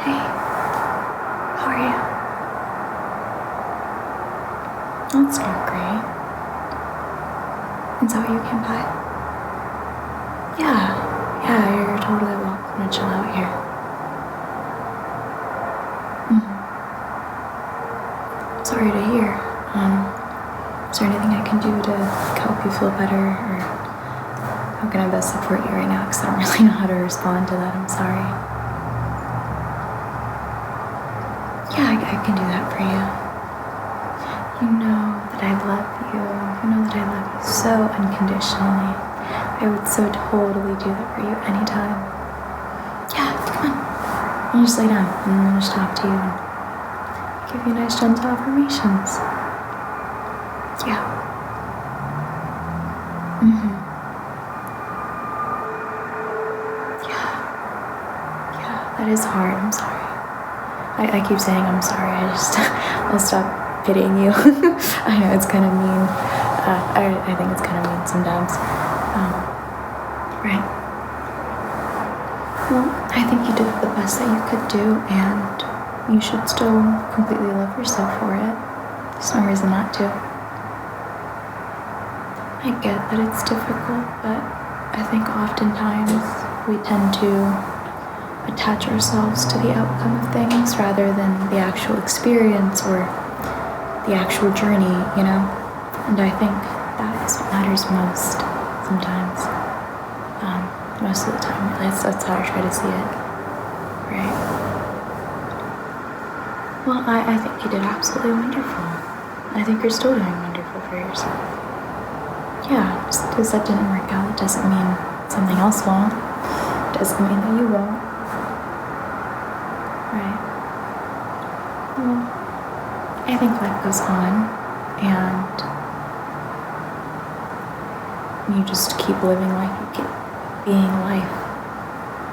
Hey, how are you? That's not great. Is that what you came by? Yeah, you're totally welcome to chill out here. Sorry to hear. Is there anything I can do to help you feel better, or how can I best support you right now? Because I don't really know how to respond to that. I'm sorry. Yeah, I can do that for you. You know that I love you. You know that I love you so unconditionally. I would so totally do that for you anytime. Yeah, come on. You just lay down and I'll just talk to you and give you nice gentle affirmations. Yeah. Yeah, that is hard. I'm sorry. I keep saying I'm sorry. I'll stop pitying you. I know it's kind of mean. I think it's kind of mean sometimes. Right. Well, I think you did the best that you could do, and you should still completely love yourself for it. There's no reason not to. I get that it's difficult, but I think oftentimes we tend to attach ourselves to the outcome of things rather than the actual experience or the actual journey, you know? And I think that is what matters most sometimes. Most of the time, that's how I try to see it, right? Well, I think you did absolutely wonderful. I think you're still doing wonderful for yourself. Yeah, just because that didn't work out, it doesn't mean something else won't. It doesn't mean that you won't. Right. Well, I think life goes on, and you just keep living life, you keep being life,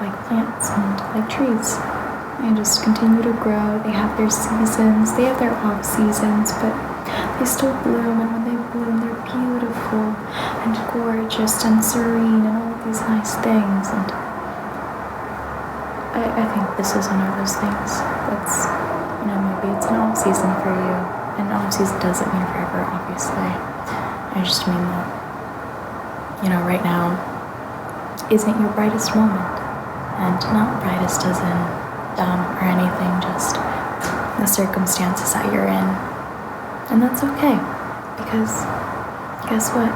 like plants and like trees. They just continue to grow. They have their seasons, they have their off seasons, but they still bloom, and when they bloom, they're beautiful and gorgeous and serene and all of these nice things. And I think this is one of those things that's, maybe it's an off season for you. And off season doesn't mean forever, obviously. I just mean that, right now isn't your brightest moment. And not brightest as in dumb or anything, just the circumstances that you're in. And that's okay, because guess what?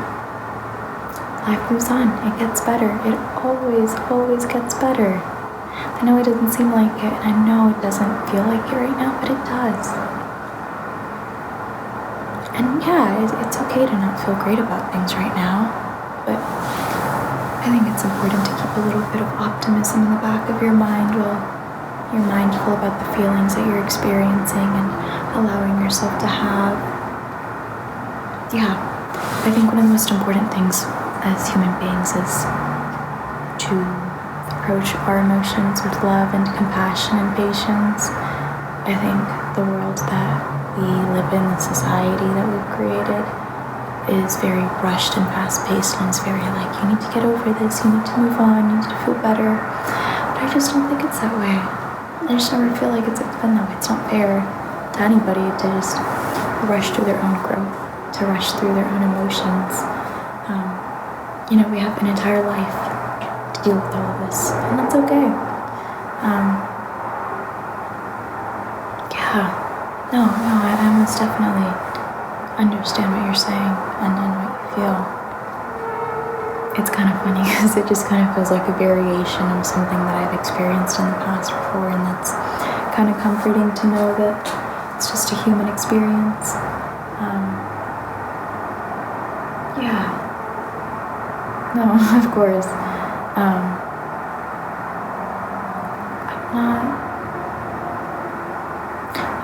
Life moves on. It gets better. It always gets better. I know it doesn't seem like it, and I know it doesn't feel like it right now, but it does. And yeah, it's okay to not feel great about things right now, but I think it's important to keep a little bit of optimism in the back of your mind while you're mindful about the feelings that you're experiencing and allowing yourself to have. Yeah, I think one of the most important things as human beings is to approach our emotions with love and compassion and patience. I think the world that we live in, the society that we've created, is very rushed and fast-paced, and it's very like, you need to get over this, you need to move on, you need to feel better. But I just don't think it's that way. I just never feel like it's been that way. It's not fair to anybody to just rush through their own growth, to rush through their own emotions. We have an entire life to deal with all of this, and that's okay. I most definitely understand what you're saying and what you feel. It's kind of funny because it just kind of feels like a variation of something that I've experienced in the past before, and that's kind of comforting to know that it's just a human experience. No, of course.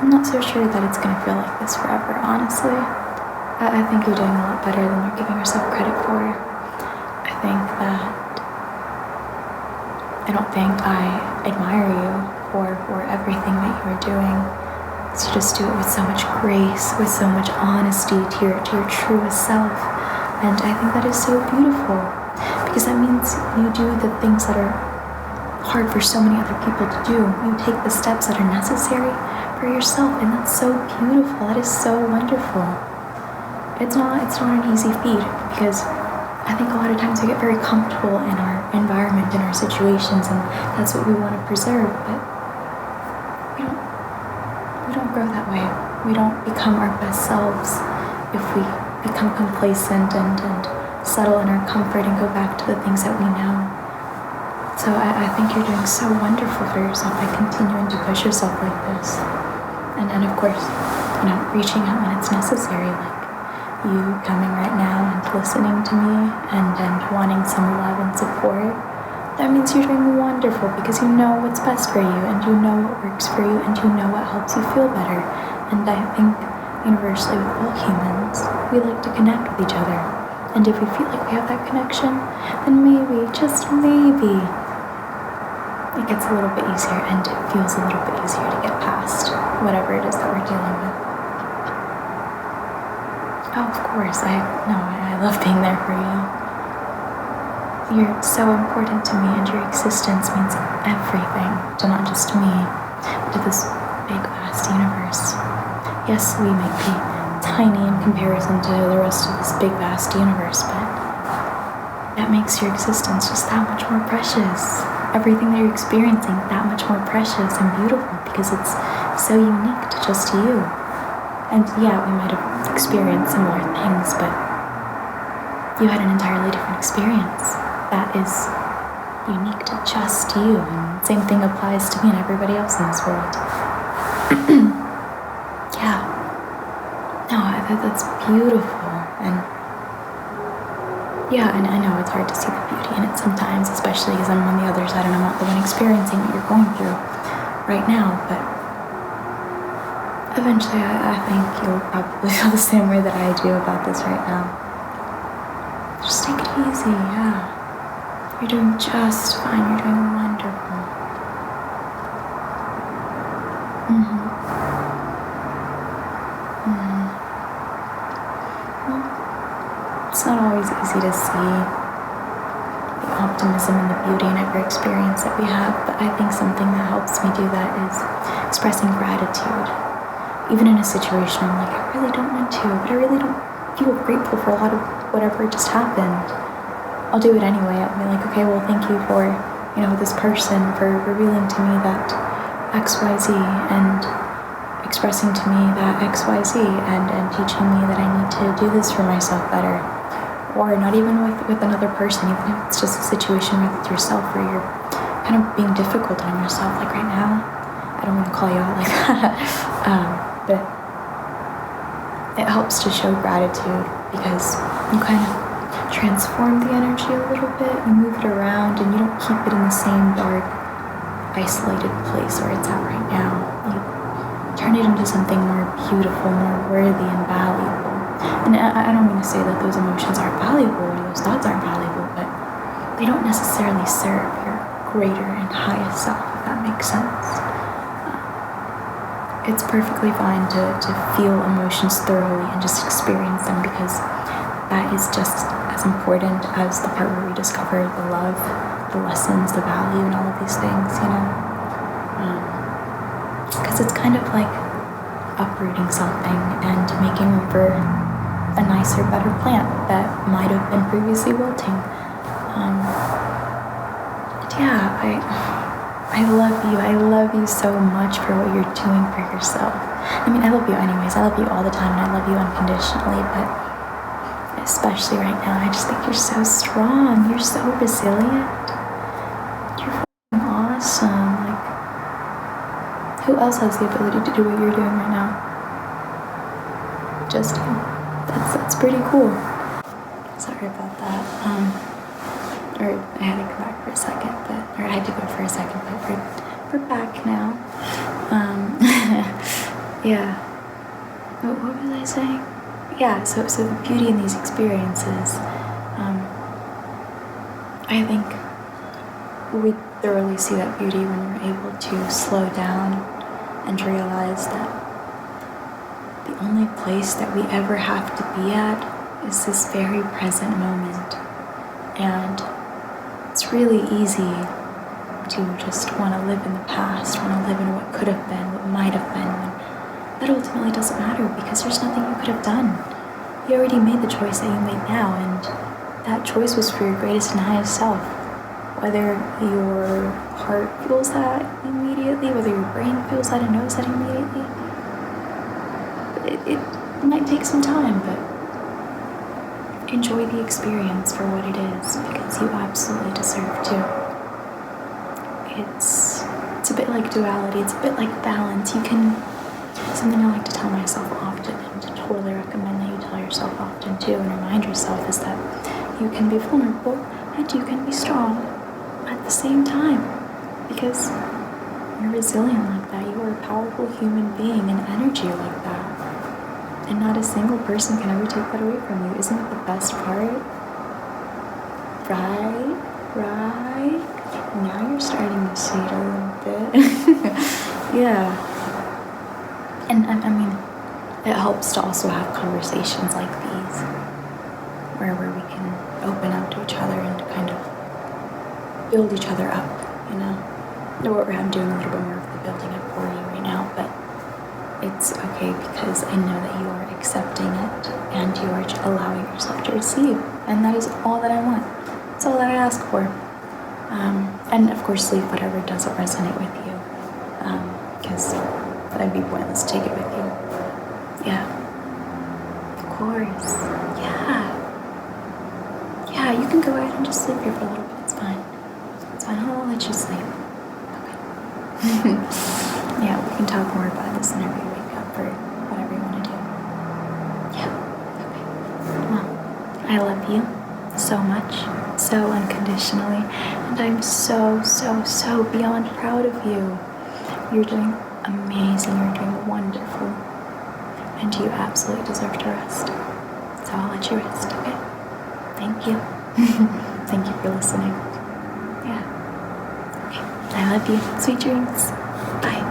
I'm not so sure that it's gonna feel like this forever, honestly. I think you're doing a lot better than you're giving yourself credit for. I think that I don't think I admire you for everything that you are doing. So you just do it with so much grace, with so much honesty to your truest self. And I think that is so beautiful, because that means you do the things that are hard for so many other people to do. You take the steps that are necessary for yourself, and that's so beautiful. That is so wonderful. It's not an easy feat, because I think a lot of times we get very comfortable in our environment, in our situations, and that's what we want to preserve, but we don't grow that way. We don't become our best selves if we become complacent and settle in our comfort and go back to the things that we know. So I think you're doing so wonderful for yourself by continuing to push yourself like this. And of course, reaching out when it's necessary, like you coming right now and listening to me and wanting some love and support. That means you're doing wonderful, because you know what's best for you, and you know what works for you, and you know what helps you feel better. And I think universally with all humans, we like to connect with each other. And if we feel like we have that connection, then maybe, just maybe, it gets a little bit easier, and it feels a little bit easier to get past whatever it is that we're dealing with. Oh, of course, I love being there for you. You're so important to me, and your existence means everything to not just me, to this big, vast universe. Yes, we might be tiny in comparison to the rest of this big, vast universe, but that makes your existence just that much more precious. Everything that you're experiencing, that much more precious and beautiful, because it's so unique to just you. And yeah, we might have experienced similar things, but you had an entirely different experience that is unique to just you. And the same thing applies to me and everybody else in this world. Yeah. No, that's beautiful. And yeah, and I know it's hard to see the beauty in it sometimes, especially because I'm on the other side and I'm not the one experiencing what you're going through right now. But eventually, I think you'll probably feel the same way that I do about this right now. Just take it easy, yeah. You're doing just fine. You're doing wonderful. Well, it's not always easy to see the optimism and the beauty in every experience that we have, but I think something that helps me do that is expressing gratitude. Even in a situation I'm like, I really don't want to, but I really don't feel grateful for a lot of whatever just happened. I'll do it anyway. I'll be like, okay, well, thank you for, this person for revealing to me that XYZ and expressing to me that XYZ and teaching me that I need to do this for myself better. Or not even with another person, even if it's just a situation with yourself where you're kind of being difficult on yourself, like right now. I don't want to call you out like that. But it helps to show gratitude, because you kind of transform the energy a little bit, you move it around, and you don't keep it in the same dark, isolated place where it's at right now. You turn it into something more beautiful, more worthy and valuable. And I don't mean to say that those emotions aren't valuable or those thoughts aren't valuable, but they don't necessarily serve your greater and highest self, if that makes sense. It's perfectly fine to feel emotions thoroughly and just experience them, because that is just as important as the part where we discover the love, the lessons, the value, and all of these things, because it's kind of like uprooting something and making room for a nicer, better plant that might have been previously wilting. But yeah, I love you. I love you so much for what you're doing for yourself. I mean, I love you anyways. I love you all the time, and I love you unconditionally, but especially right now, I just think you're so strong. You're so resilient. You're fucking awesome. Like, who else has the ability to do what you're doing right now? Just you. That's pretty cool. Sorry about that. Or I had to come back for a second, or I had to go for a second, but we're back now. Yeah. What was I saying? Yeah, so the beauty in these experiences, I think we thoroughly see that beauty when we're able to slow down and realize that the only place that we ever have to be at is this very present moment. And it's really easy to just want to live in the past, want to live in what could have been, what might have been, when that ultimately doesn't matter because there's nothing you could have done. You already made the choice that you made now, and that choice was for your greatest and highest self. Whether your heart feels that immediately, whether your brain feels that and knows that immediately, it might take some time, but enjoy the experience for what it is because you absolutely deserve to. It's a bit like duality, it's a bit like balance. Something I like to tell myself often and totally recommend that you tell yourself often too and remind yourself is that you can be vulnerable and you can be strong at the same time because you're resilient like that. You are a powerful human being and energy like that. And not a single person can ever take that away from you. Isn't it the best part? Right? Now you're starting to see it a little bit. Yeah. And I mean, it helps to also have conversations like these where we can open up to each other and kind of build each other up, you know? I'm doing a little bit more of the building up for you right now, but it's okay because I know that you are accepting it and you are allowing yourself to receive. And that is all that I want. That's all that I ask for. And of course, leave whatever doesn't resonate with you because that'd be pointless to take it with you. Yeah. Of course. Yeah, you can go ahead and just sleep here for a little bit. It's fine. I'll let you sleep. Okay. Yeah, we can talk more about this whenever you wake up or whatever you want to do. Yeah. Okay. Well, I love you so much, so unconditionally, and I'm so beyond proud of you. You're doing amazing, you're doing wonderful, and you absolutely deserve to rest. So I'll let you rest, okay? Thank you. Thank you for listening. Yeah. Okay. I love you. Sweet dreams. Bye.